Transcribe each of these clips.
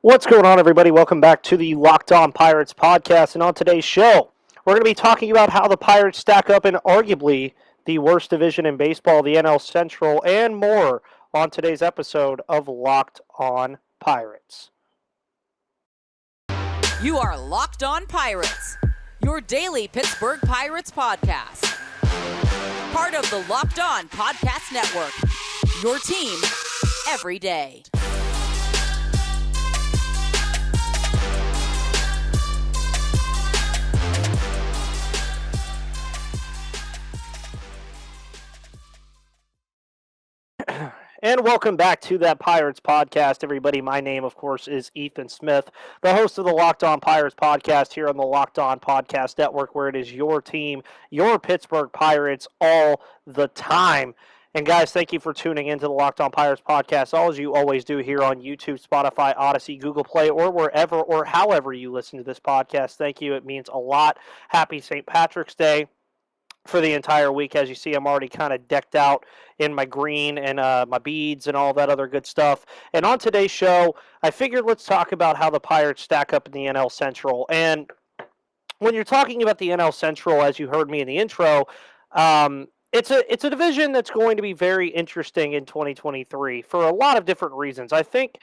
What's going on, everybody? Welcome back to the Locked On Pirates podcast. And on today's show, we're going to be talking about how the Pirates stack up in arguably the worst division in baseball, the NL Central, and more on today's episode of Locked On Pirates. You are Locked On Pirates, your daily Pittsburgh Pirates podcast. Part of the Locked On Podcast Network, your team every day. And welcome back to that Pirates podcast, everybody. My name, of course, is Ethan Smith, the host of the Locked On Pirates podcast here on the Locked On Podcast Network, where it is your team, your Pittsburgh Pirates, all the time. And guys, thank you for tuning into the Locked On Pirates podcast, all as you always do here on YouTube, Spotify, Odyssey, Google Play, or wherever or however you listen to this podcast. Thank you. It means a lot. Happy St. Patrick's Day for the entire week. As you see, I'm already kind of decked out in my green and my beads and all that other good stuff. And on today's show, I figured let's talk about how the Pirates stack up in the NL Central. And when you're talking about the NL Central, as you heard me in the intro, it's a division that's going to be very interesting in 2023 for a lot of different reasons. I think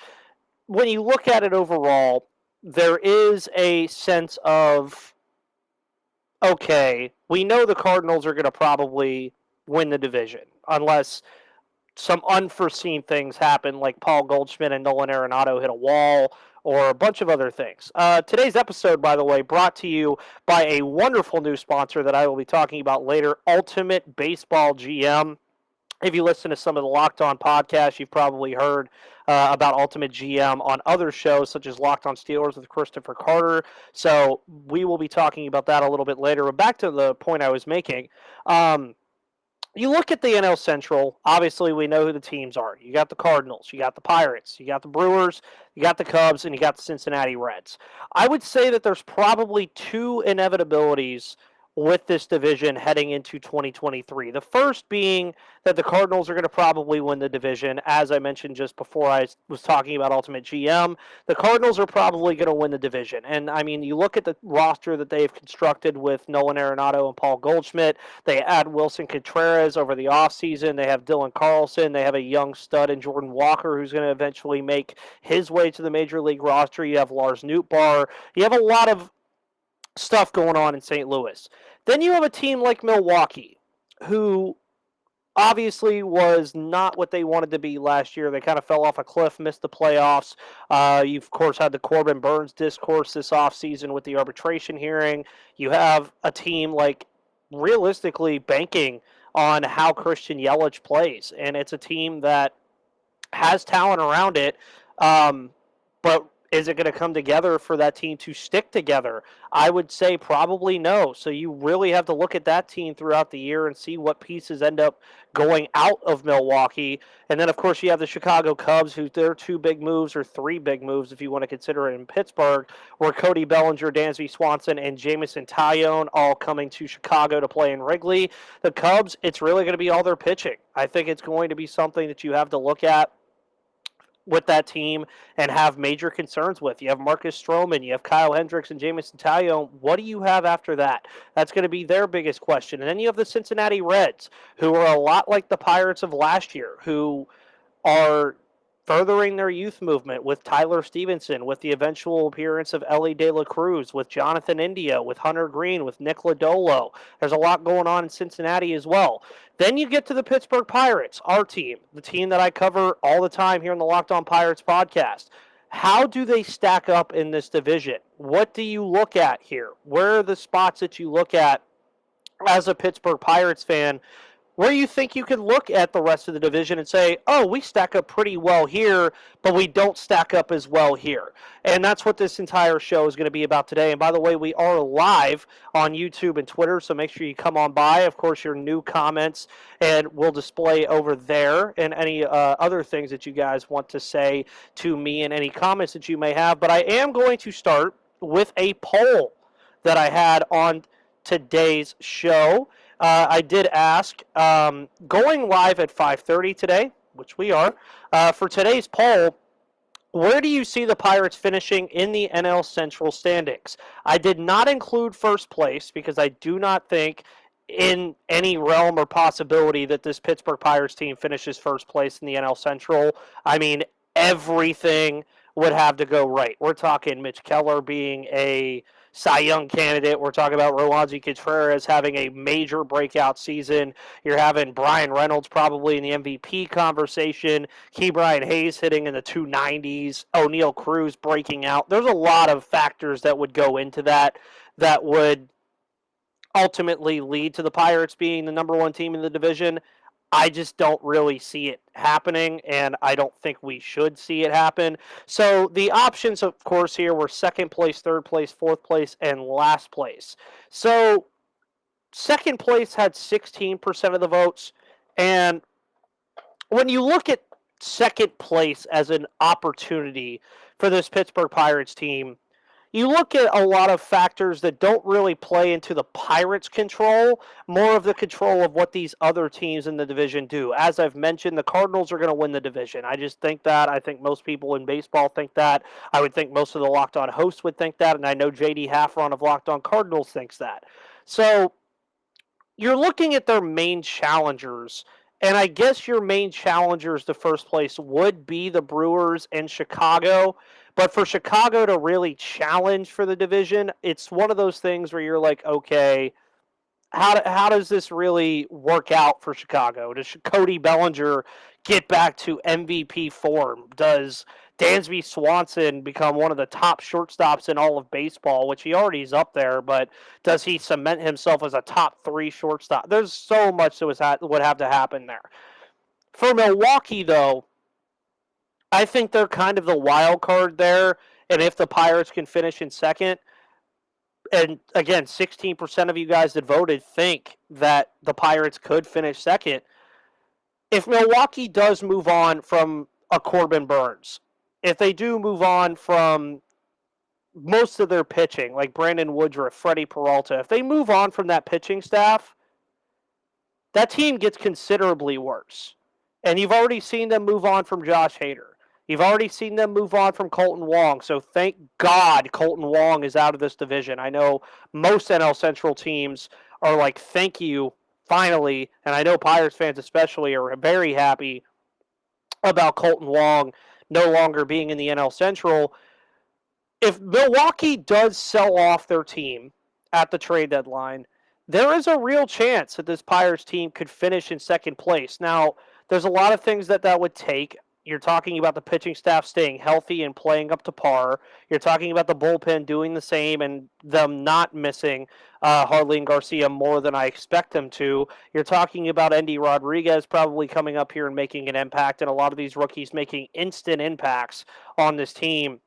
when you look at it overall, there is a sense of, okay, we know the Cardinals are going to probably win the division unless some unforeseen things happen, like Paul Goldschmidt and Nolan Arenado hit a wall or a bunch of other things. Today's episode, by the way, brought to you by a wonderful new sponsor that I will be talking about later, Ultimate Baseball GM. If you listen to some of the Locked On podcasts, you've probably heard about Ultimate GM on other shows, such as Locked On Steelers with Christopher Carter. So we will be talking about that a little bit later. But back to the point I was making. You look at the NL Central, obviously we know who the teams are. You got the Cardinals, you got the Pirates, you got the Brewers, you got the Cubs, and you got the Cincinnati Reds. I would say that there's probably two inevitabilities with this division heading into 2023. The first being that the Cardinals are going to probably win the division. As I mentioned just before I was talking about Ultimate GM, the Cardinals are probably going to win the division. And, I mean, you look at the roster that they've constructed with Nolan Arenado and Paul Goldschmidt. They add Wilson Contreras over the offseason. They have Dylan Carlson. They have a young stud in Jordan Walker who's going to eventually make his way to the Major League roster. You have Lars Nootbaar. You have a lot of stuff going on in St. Louis. Then you have a team like Milwaukee, who obviously was not what they wanted to be last year. They kind of fell off a cliff, missed the playoffs. You, of course, had the Corbin Burns discourse this offseason with the arbitration hearing. You have a team like realistically banking on how Christian Yelich plays, and it's a team that has talent around it, but is it going to come together for that team to stick together? I would say probably no. So you really have to look at that team throughout the year and see what pieces end up going out of Milwaukee. And then, of course, you have the Chicago Cubs, who their two big moves, or three big moves, if you want to consider it in Pittsburgh, were Cody Bellinger, Dansby Swanson, and Jamison Tyone all coming to Chicago to play in Wrigley. The Cubs, it's really going to be all their pitching. I think it's going to be something that you have to look at with that team and have major concerns with. You have Marcus Stroman, you have Kyle Hendricks and Jamison Tyone. What do you have after that? That's going to be their biggest question. And then you have the Cincinnati Reds, who are a lot like the Pirates of last year, who are furthering their youth movement with Tyler Stevenson, with the eventual appearance of Ellie De La Cruz, with Jonathan India, with Hunter Green, with Nick Lodolo. There's a lot going on in Cincinnati as well. Then you get to the Pittsburgh Pirates, our team, the team that I cover all the time here in the Locked On Pirates podcast. How do they stack up in this division? What do you look at here? Where are the spots that you look at as a Pittsburgh Pirates fan where you think you could look at the rest of the division and say, oh, we stack up pretty well here, but we don't stack up as well here? And that's what this entire show is going to be about today. And by the way, we are live on YouTube and Twitter, so make sure you come on by. Of course, your new comments, and we'll display over there, and any other things that you guys want to say to me and any comments that you may have. But I am going to start with a poll that I had on today's show. I did ask, going live at 5:30 today, which we are, for today's poll, Where do you see the Pirates finishing in the NL Central standings? I did not include first place because I do not think in any realm or possibility that this Pittsburgh Pirates team finishes first place in the NL Central. I mean, everything would have to go right. We're talking Mitch Keller being a Cy Young candidate. We're talking about Roansy Contreras having a major breakout season. You're having Brian Reynolds probably in the MVP conversation. Brian Hayes hitting in the 290s. O'Neal Cruz breaking out. There's a lot of factors that would go into that would ultimately lead to the Pirates being the number one team in the division. I just don't really see it happening, and I don't think we should see it happen. So the options, of course, here were second place, third place, fourth place, and last place. So second place had 16% of the votes, and when you look at second place as an opportunity for this Pittsburgh Pirates team, you look at a lot of factors that don't really play into the Pirates' control, more of the control of what these other teams in the division do. As I've mentioned, the Cardinals are going to win the division. I just think that. I think most people in baseball think that. I would think most of the Locked On hosts would think that, and I know JD Haffron of Locked On Cardinals thinks that. So you're looking at their main challengers, and I guess your main challengers to first place would be the Brewers and Chicago. But for Chicago to really challenge for the division, it's one of those things where you're like, okay, how does this really work out for Chicago? Does Cody Bellinger get back to MVP form? Does Dansby Swanson become one of the top shortstops in all of baseball, which he already is up there, but does he cement himself as a top 3 shortstop? There's so much that would have to happen there. For Milwaukee, though, I think they're kind of the wild card there, and if the Pirates can finish in second, and again, 16% of you guys that voted think that the Pirates could finish second. If Milwaukee does move on from a Corbin Burns, if they do move on from most of their pitching, like Brandon Woodruff, Freddie Peralta, if they move on from that pitching staff, that team gets considerably worse. And you've already seen them move on from Josh Hader. You've already seen them move on from Colton Wong, so thank God Colton Wong is out of this division. I know most NL Central teams are like, thank you, finally, and I know Pirates fans especially are very happy about Colton Wong no longer being in the NL Central. If Milwaukee does sell off their team at the trade deadline, there is a real chance that this Pirates team could finish in second place. Now, there's a lot of things that would take. You're talking about the pitching staff staying healthy and playing up to par. You're talking about the bullpen doing the same and them not missing Harleen Garcia more than I expect them to. You're talking about Endy Rodriguez probably coming up here and making an impact, and a lot of these rookies making instant impacts on this team.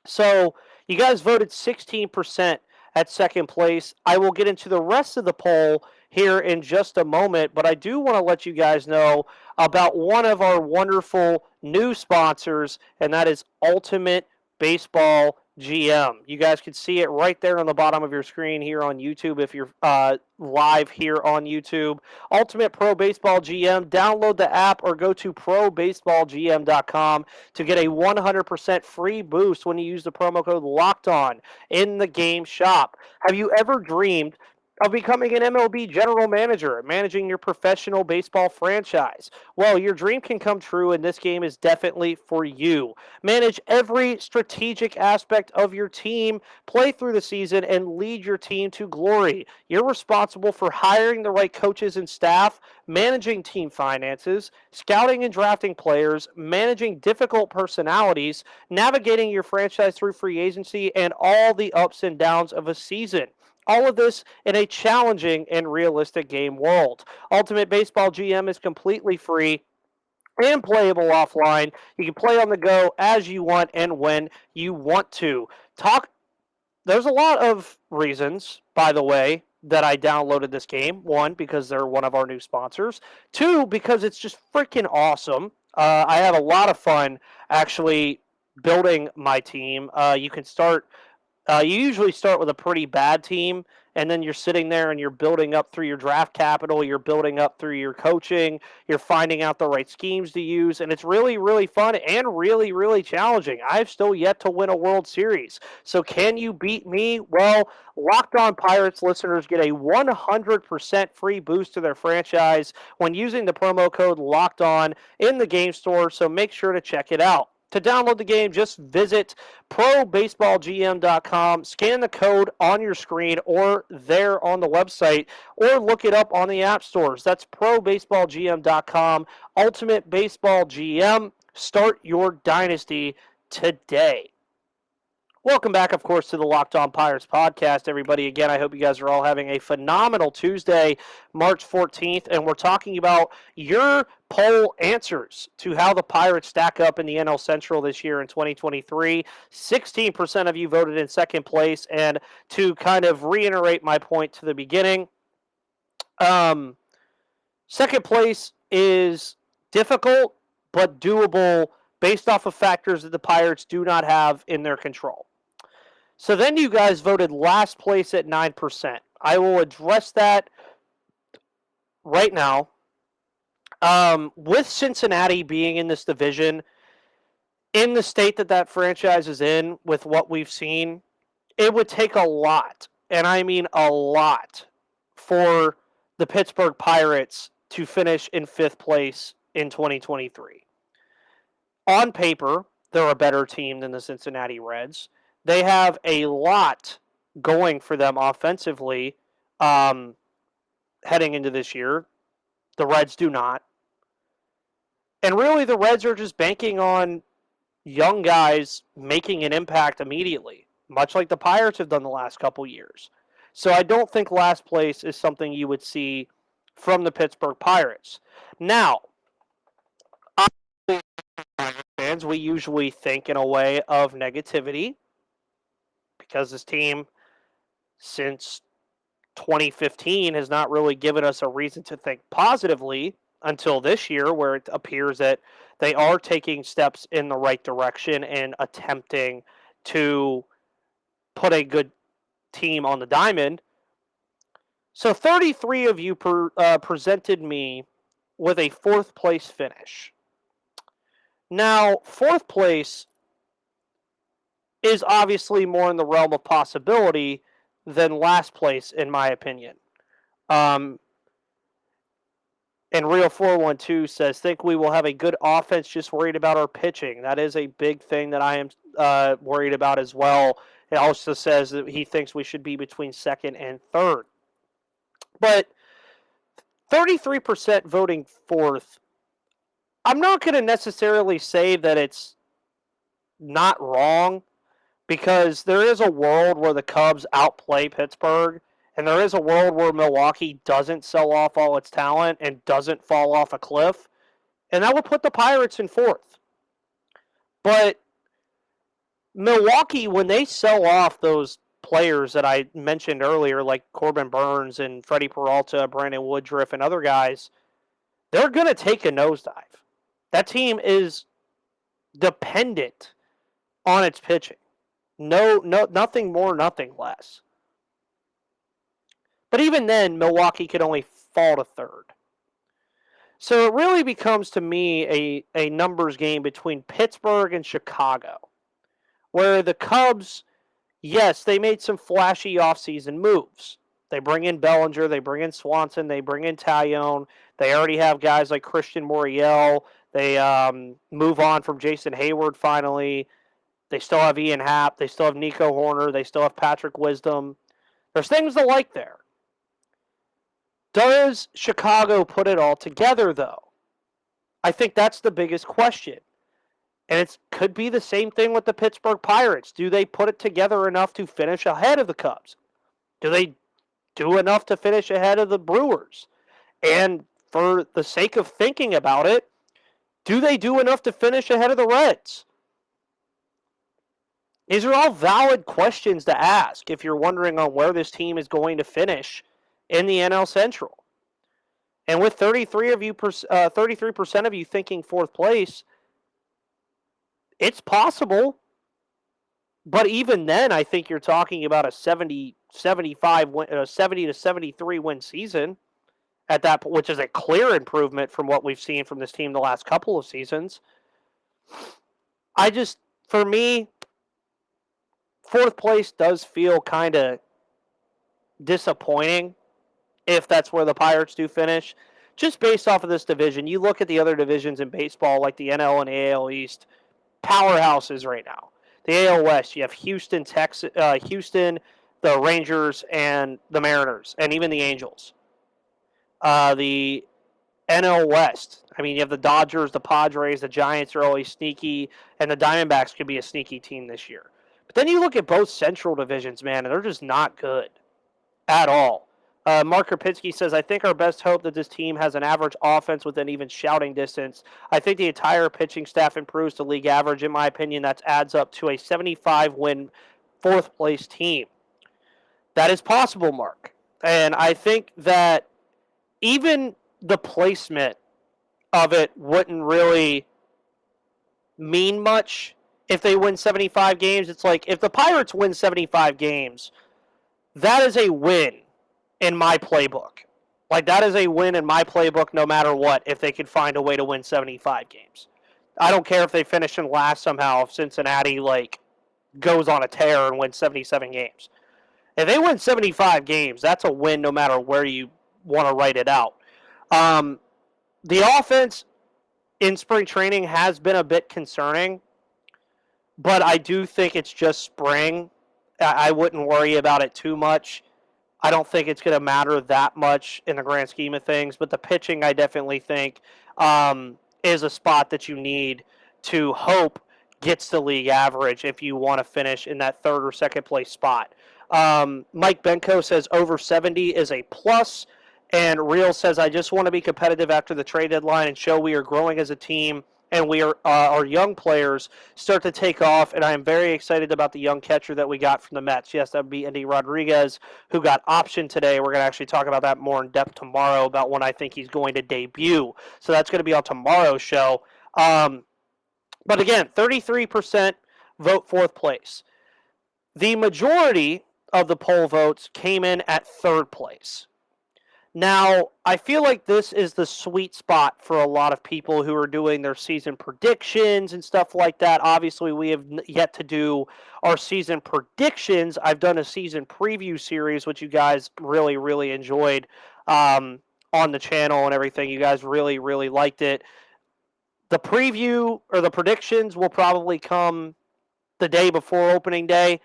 So you guys voted 16% at second place. I will get into the rest of the poll here in just a moment, but I do want to let you guys know about one of our wonderful new sponsors, and that is Ultimate Baseball GM. You guys can see it right there on the bottom of your screen here on YouTube if you're live here on YouTube. Ultimate Pro Baseball GM. Download the app or go to probaseballgm.com to get a 100% free boost when you use the promo code LOCKEDON in the game shop. Have you ever dreamed of becoming an MLB general manager, managing your professional baseball franchise? Well, your dream can come true, and this game is definitely for you. Manage every strategic aspect of your team, play through the season, and lead your team to glory. You're responsible for hiring the right coaches and staff, managing team finances, scouting and drafting players, managing difficult personalities, navigating your franchise through free agency, and all the ups and downs of a season. All of this in a challenging and realistic game world. Ultimate Baseball GM is completely free and playable offline. You can play on the go as you want and when you want to. There's a lot of reasons, by the way, that I downloaded this game. One, because they're one of our new sponsors. Two, because it's just freaking awesome. I have a lot of fun actually building my team. You usually start with a pretty bad team, and then you're sitting there and you're building up through your draft capital, you're building up through your coaching, you're finding out the right schemes to use, and it's really, really fun and really, really challenging. I've still yet to win a World Series. So can you beat me? Well, Locked On Pirates listeners get a 100% free boost to their franchise when using the promo code Locked On in the game store, so make sure to check it out. To download the game, just visit probaseballgm.com, scan the code on your screen or there on the website, or look it up on the app stores. That's probaseballgm.com, Ultimate Baseball GM. Start your dynasty today. Welcome back, of course, to the Locked On Pirates podcast, everybody. Again, I hope you guys are all having a phenomenal Tuesday, March 14th, and we're talking about your poll answers to how the Pirates stack up in the NL Central this year in 2023. 16% of you voted in second place, and to kind of reiterate my point to the beginning, second place is difficult but doable based off of factors that the Pirates do not have in their control. So then you guys voted last place at 9%. I will address that right now. With Cincinnati being in this division, in the state that franchise is in, with what we've seen, it would take a lot, and I mean a lot, for the Pittsburgh Pirates to finish in fifth place in 2023. On paper, they're a better team than the Cincinnati Reds. They have a lot going for them offensively heading into this year. The Reds do not. And really, the Reds are just banking on young guys making an impact immediately, much like the Pirates have done the last couple years. So I don't think last place is something you would see from the Pittsburgh Pirates. Now, fans, we usually think in a way of negativity, because this team, since 2015, has not really given us a reason to think positively until this year, where it appears that they are taking steps in the right direction and attempting to put a good team on the diamond. So 33 of you presented me with a fourth place finish. Now, fourth place is obviously more in the realm of possibility than last place, in my opinion. And Real 412 says, think we will have a good offense, just worried about our pitching. That is a big thing that I am worried about as well. It also says that he thinks we should be between second and third. But 33% voting fourth, I'm not going to necessarily say that it's not wrong, because there is a world where the Cubs outplay Pittsburgh, and there is a world where Milwaukee doesn't sell off all its talent and doesn't fall off a cliff, and that would put the Pirates in fourth. But Milwaukee, when they sell off those players that I mentioned earlier, like Corbin Burns and Freddie Peralta, Brandon Woodruff, and other guys, they're going to take a nosedive. That team is dependent on its pitching. No, nothing more, nothing less. But even then, Milwaukee could only fall to third. So it really becomes, to me, a numbers game between Pittsburgh and Chicago, where the Cubs, yes, they made some flashy offseason moves. They bring in Bellinger, they bring in Swanson, they bring in Taillon. They already have guys like Christian Moriel. They move on from Jason Hayward finally. They still have Ian Happ. They still have Nico Horner. They still have Patrick Wisdom. There's things to like there. Does Chicago put it all together, though? I think that's the biggest question. And it could be the same thing with the Pittsburgh Pirates. Do they put it together enough to finish ahead of the Cubs? Do they do enough to finish ahead of the Brewers? And for the sake of thinking about it, do they do enough to finish ahead of the Reds? These are all valid questions to ask if you're wondering on where this team is going to finish in the NL Central. And with 33% of you thinking fourth place, it's possible. But even then, I think you're talking about a 70 to 73 win season at that point, which is a clear improvement from what we've seen from this team the last couple of seasons. For me, fourth place does feel kind of disappointing if that's where the Pirates do finish. Just based off of this division, you look at the other divisions in baseball, like the NL and AL East, powerhouses right now. The AL West, you have Houston, Houston, the Rangers, and the Mariners, and even the Angels. The NL West, I mean, you have the Dodgers, the Padres, the Giants are always sneaky, and the Diamondbacks could be a sneaky team this year. But then you look at both Central divisions, man, and they're just not good at all. Mark Krapinski says, I think our best hope that this team has an average offense within even shouting distance. I think the entire pitching staff improves to league average. In my opinion, that adds up to a 75-win fourth-place team. That is possible, Mark. And I think that even the placement of it wouldn't really mean much if they win 75 games. It's like, if the Pirates win 75 games, that is a win in my playbook. Like, that is a win in my playbook no matter what, if they could find a way to win 75 games. I don't care if they finish in last somehow, if Cincinnati, goes on a tear and wins 77 games. If they win 75 games, that's a win no matter where you want to write it out. The offense in spring training has been a bit concerning, but I do think it's just spring. I wouldn't worry about it too much. I don't think it's going to matter that much in the grand scheme of things, but the pitching, I definitely think, is a spot that you need to hope gets the league average if you want to finish in that third or second place spot. Mike Benko says over 70 is a plus, and Real says, I just want to be competitive after the trade deadline and show we are growing as a team and we are our young players start to take off, and I am very excited about the young catcher that we got from the Mets. Yes, that would be Andy Rodriguez, who got optioned today. We're going to actually talk about that more in depth tomorrow about when I think he's going to debut. So that's going to be on tomorrow's show. But again, 33% vote fourth place. The majority of the poll votes came in at third place. Now, I feel like this is the sweet spot for a lot of people who are doing their season predictions and stuff like that. Obviously, we have yet to do our season predictions. I've done a season preview series, which you guys really, really enjoyed on the channel and everything. You guys really, really liked it. The preview or the predictions will probably come the day before opening day.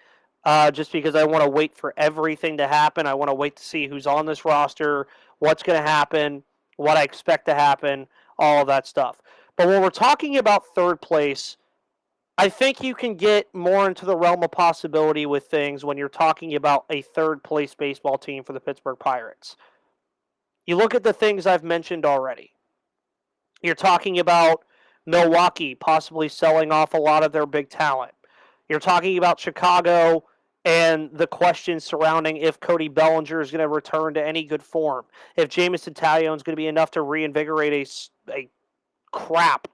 Just because I want to wait for everything to happen. I want to wait to see who's on this roster, what's going to happen, what I expect to happen, all of that stuff. But when we're talking about third place, I think you can get more into the realm of possibility with things when you're talking about a third place baseball team for the Pittsburgh Pirates. You look at the things I've mentioned already. You're talking about Milwaukee possibly selling off a lot of their big talent. You're talking about Chicago and the questions surrounding if Cody Bellinger is going to return to any good form, if Jameson Taillon is going to be enough to reinvigorate a crap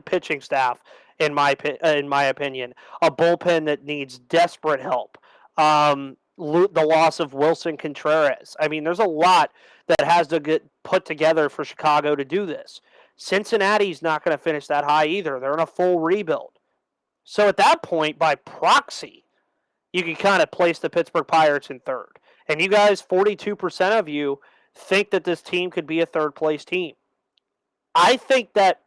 pitching staff, in my opinion, a bullpen that needs desperate help, the loss of Wilson Contreras. I mean, there's a lot that has to get put together for Chicago to do this. Cincinnati's not going to finish that high either. They're in a full rebuild. So at that point, by proxy, you can kind of place the Pittsburgh Pirates in third. And you guys, 42% of you, think that this team could be a third-place team. I think that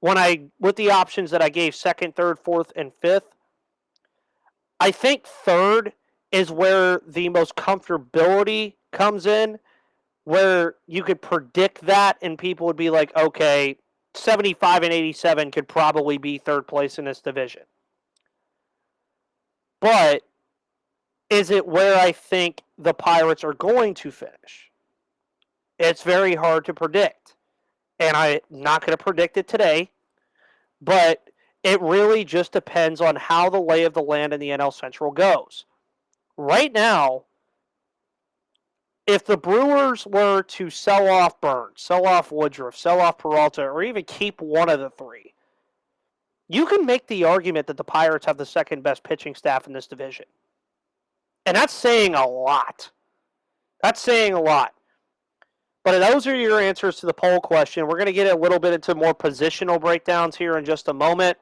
with the options that I gave, second, third, fourth, and fifth, I think third is where the most comfortability comes in, where you could predict that and people would be like, okay, 75 and 87 could probably be third place in this division. But is it where I think the Pirates are going to finish? It's very hard to predict. And I'm not going to predict it today. But it really just depends on how the lay of the land in the NL Central goes. Right now, if the Brewers were to sell off Burns, sell off Woodruff, sell off Peralta, or even keep one of the three, you can make the argument that the Pirates have the second best pitching staff in this division. And that's saying a lot. That's saying a lot. But those are your answers to the poll question. We're going to get a little bit into more positional breakdowns here in just a moment.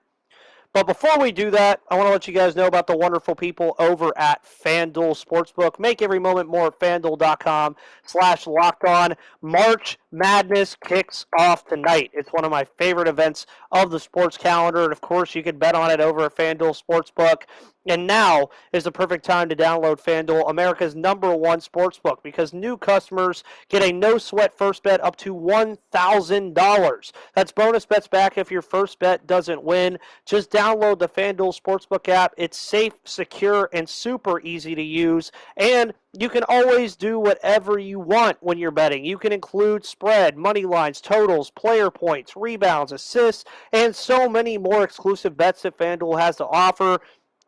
But before we do that, I want to let you guys know about the wonderful people over at FanDuel Sportsbook. Make every moment more at FanDuel.com/LockedOn. March Madness kicks off tonight. It's one of my favorite events of the sports calendar. And, of course, you can bet on it over at FanDuel Sportsbook. And now is the perfect time to download FanDuel, America's #1 sportsbook, because new customers get a no-sweat first bet up to $1,000. That's bonus bets back if your first bet doesn't win. Just download the FanDuel Sportsbook app. It's safe, secure, and super easy to use. And you can always do whatever you want when you're betting. You can include spread, money lines, totals, player points, rebounds, assists, and so many more exclusive bets that FanDuel has to offer.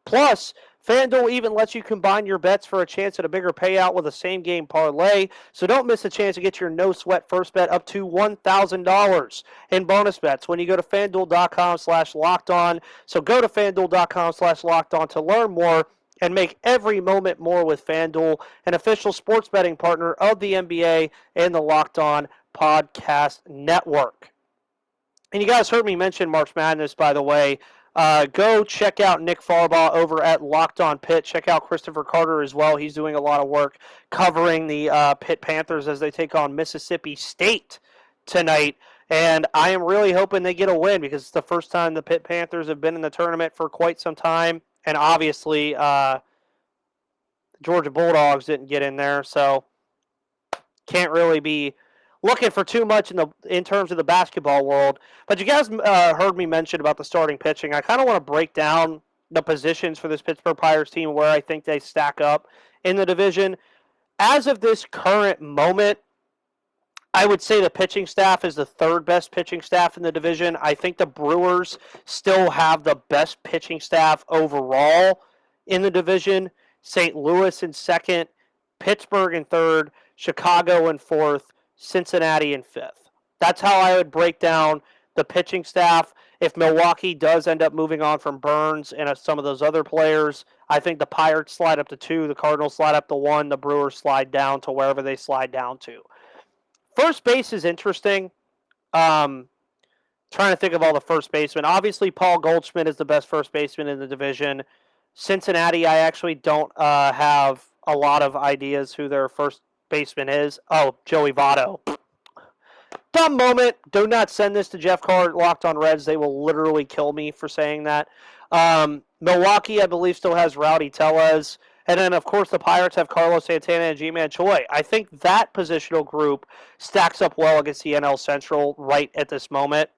Plus, FanDuel even lets you combine your bets for a chance at a bigger payout with a same-game parlay. So don't miss a chance to get your no-sweat first bet up to $1,000 in bonus bets when you go to FanDuel.com/LockedOn. So go to FanDuel.com/LockedOn to learn more and make every moment more with FanDuel, an official sports betting partner of the NBA and the Locked On Podcast Network. And you guys heard me mention March Madness, by the way. Go check out Nick Farbaugh over at Locked On Pitt. Check out Christopher Carter as well. He's doing a lot of work covering the Pitt Panthers as they take on Mississippi State tonight. And I am really hoping they get a win because it's the first time the Pitt Panthers have been in the tournament for quite some time. And obviously, the Georgia Bulldogs didn't get in there, so can't really be looking for too much in terms of the basketball world. But you guys heard me mention about the starting pitching. I kind of want to break down the positions for this Pittsburgh Pirates team, where I think they stack up in the division. As of this current moment, I would say the pitching staff is the third best pitching staff in the division. I think the Brewers still have the best pitching staff overall in the division. St. Louis in second, Pittsburgh in third, Chicago in fourth, Cincinnati in fifth. That's how I would break down the pitching staff. If Milwaukee does end up moving on from Burns and some of those other players, I think the Pirates slide up to 2, the Cardinals slide up to 1, the Brewers slide down to wherever they slide down to. First base is interesting. Trying to think of all the first basemen. Obviously, Paul Goldschmidt is the best first baseman in the division. Cincinnati, I actually don't have a lot of ideas who their first baseman is. Oh, Joey Votto. Dumb moment. Do not send this to Jeff Carr at Locked On Reds. They will literally kill me for saying that. Milwaukee, I believe, still has Rowdy Tellez. And then, of course, the Pirates have Carlos Santana and G-Man Choi. I think that positional group stacks up well against the NL Central right at this moment.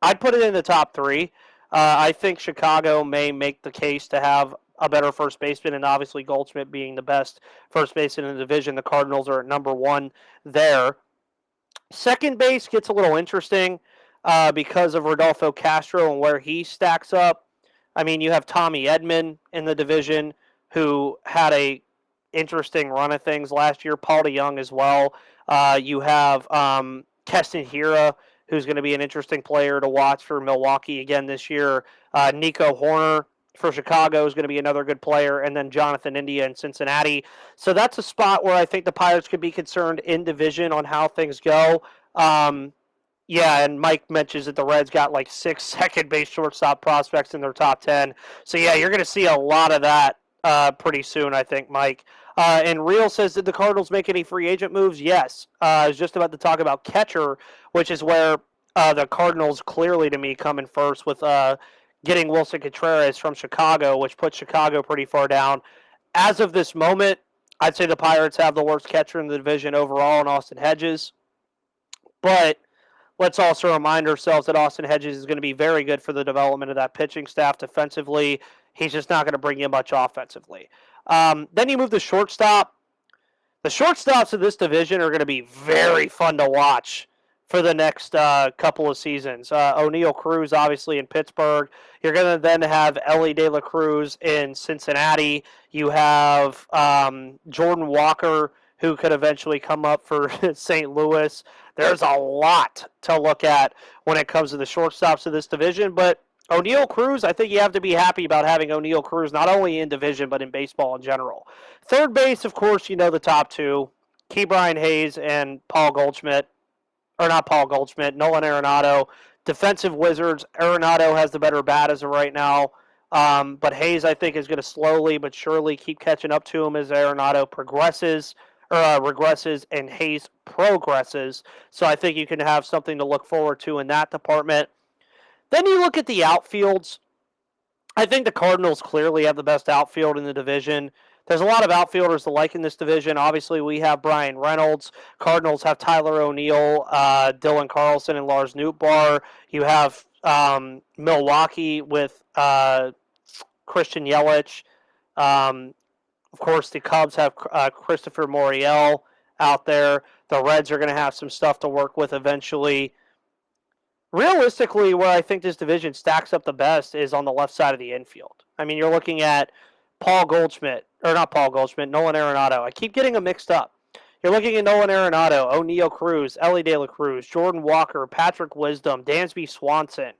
I'd put it in the top 3. I think Chicago may make the case to have a better first baseman, and obviously Goldschmidt being the best first baseman in the division. The Cardinals are at number 1 there. Second base gets a little interesting because of Rodolfo Castro and where he stacks up. I mean, you have Tommy Edman in the division, who had a interesting run of things last year. Paul DeJong as well. You have Keston Hiura, who's going to be an interesting player to watch for Milwaukee again this year. Nico Horner for Chicago is going to be another good player, and then Jonathan India in Cincinnati. So that's a spot where I think the Pirates could be concerned in division on how things go. Yeah, and Mike mentions that the Reds got like 6 second base shortstop prospects in their top 10. So yeah, you're going to see a lot of that pretty soon, I think, Mike. And Real says, did the Cardinals make any free agent moves? Yes. I was just about to talk about catcher, which is where the Cardinals clearly, to me, come in first with getting Wilson Contreras from Chicago, which puts Chicago pretty far down. As of this moment, I'd say the Pirates have the worst catcher in the division overall in Austin Hedges. But let's also remind ourselves that Austin Hedges is going to be very good for the development of that pitching staff defensively. He's just not going to bring you much offensively. Then you move to shortstop. The shortstops of this division are going to be very fun to watch for the next couple of seasons. O'Neal Cruz, obviously, in Pittsburgh. You're going to then have Ellie De La Cruz in Cincinnati. You have Jordan Walker, who could eventually come up for St. Louis. There's a lot to look at when it comes to the shortstops of this division, but O'Neal Cruz, I think you have to be happy about having O'Neal Cruz, not only in division, but in baseball in general. Third base, of course, you know the top two, Ke'Bryan Hayes and Paul Goldschmidt. Or not Paul Goldschmidt, Nolan Arenado. Defensive Wizards, Arenado has the better bat as of right now. But Hayes, I think, is going to slowly but surely keep catching up to him as Arenado regresses and Hayes progresses. So I think you can have something to look forward to in that department. Then you look at the outfields. I think the Cardinals clearly have the best outfield in the division. There's a lot of outfielders to like in this division. Obviously, we have Brian Reynolds. Cardinals have Tyler O'Neill, Dylan Carlson, and Lars Nootbaar. You have Milwaukee with Christian Yelich. Of course, the Cubs have Christopher Moriel out there. The Reds are going to have some stuff to work with eventually. Realistically, where I think this division stacks up the best is on the left side of the infield. I mean, you're looking at Nolan Arenado. I keep getting them mixed up. You're looking at Nolan Arenado, O'Neal Cruz, Elly De La Cruz, Jordan Walker, Patrick Wisdom, Dansby Swanson,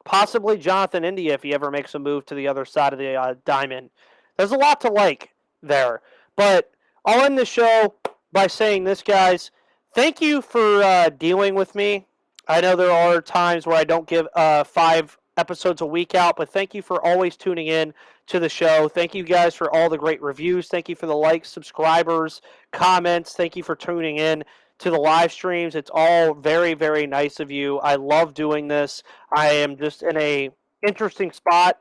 possibly Jonathan India if he ever makes a move to the other side of the diamond. There's a lot to like there. But I'll end the show by saying this, guys. Thank you for dealing with me. I know there are times where I don't give 5 episodes a week out, but thank you for always tuning in to the show. Thank you guys for all the great reviews. Thank you for the likes, subscribers, comments. Thank you for tuning in to the live streams. It's all very, very nice of you. I love doing this. I am just in a interesting spot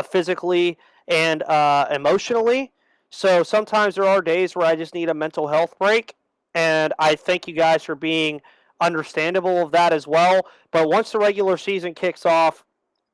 physically and emotionally. So sometimes there are days where I just need a mental health break. And I thank you guys for being understandable of that as well. But once the regular season kicks off,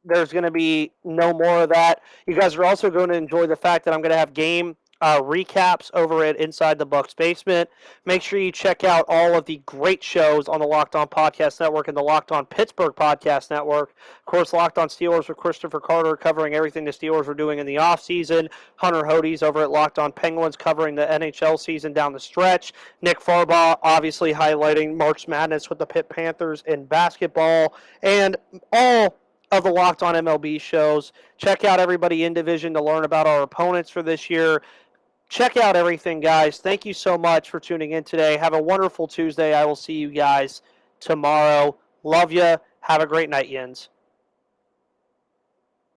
there's going to be no more of that. You guys are also going to enjoy the fact that I'm going to have game recaps over at Inside the Bucks Basement. Make sure you check out all of the great shows on the Locked On Podcast Network and the Locked On Pittsburgh Podcast Network. Of course, Locked On Steelers with Christopher Carter covering everything the Steelers are doing in the offseason. Hunter Hodes over at Locked On Penguins covering the NHL season down the stretch. Nick Farbaugh obviously highlighting March Madness with the Pitt Panthers in basketball. And all of the Locked On MLB shows. Check out everybody in division to learn about our opponents for this year. Check out everything, guys. Thank you so much for tuning in today. Have a wonderful Tuesday. I will see you guys tomorrow. Love you. Have a great night, Yins.